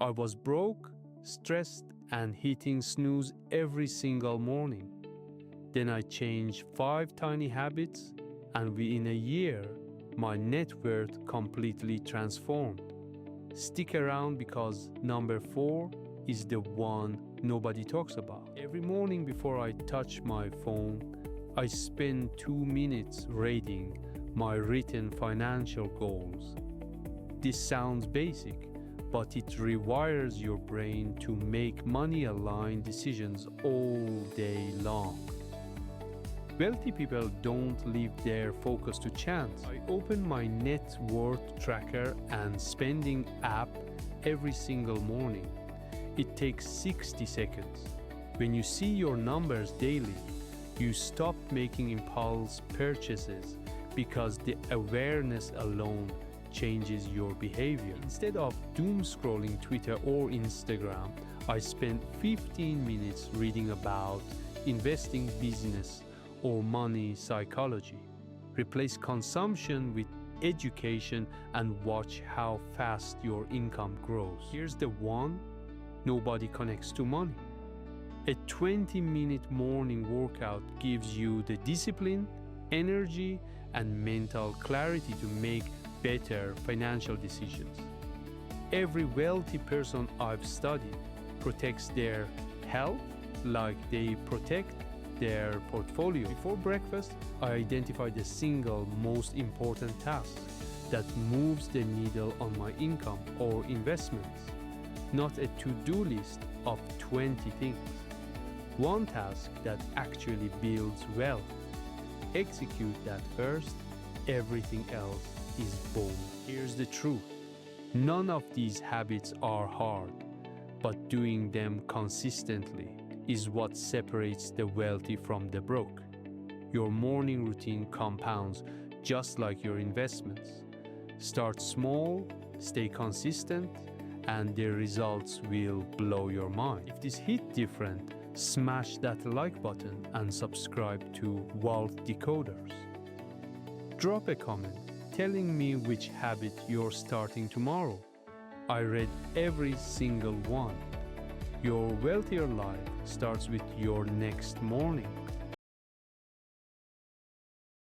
I was broke, stressed, and hitting snooze every single morning. Then I changed 5 tiny habits, and within a year, my net worth completely transformed. Stick around because number 4 is the one nobody talks about. Every morning before I touch my phone, I spend 2 minutes reading my written financial goals. This sounds basic, but it rewires your brain to make money-aligned decisions all day long. Wealthy people don't leave their focus to chance. I open my net worth tracker and spending app every single morning. It takes 60 seconds. When you see your numbers daily, you stop making impulse purchases because the awareness alone changes your behavior. Instead of doom scrolling Twitter or Instagram, I spend 15 minutes reading about investing, business, or money psychology. Replace consumption with education and watch how fast your income grows. Here's the one nobody connects to money. A 20-minute morning workout gives you the discipline, energy, and mental clarity to make better financial decisions. Every wealthy person I've studied protects their health like they protect their portfolio. Before breakfast, I identify the single most important task that moves the needle on my income or investments, not a to-do list of 20 things. One task that actually builds wealth. Execute that first, everything else is bonus. Here's the truth. None of these habits are hard, but doing them consistently is what separates the wealthy from the broke. Your morning routine compounds just like your investments. Start small, stay consistent, and the results will blow your mind. If this hit different, smash that like button and subscribe to Wealth Decoders. Drop a comment telling me which habit you're starting tomorrow. I read every single one. Your wealthier life starts with your next morning.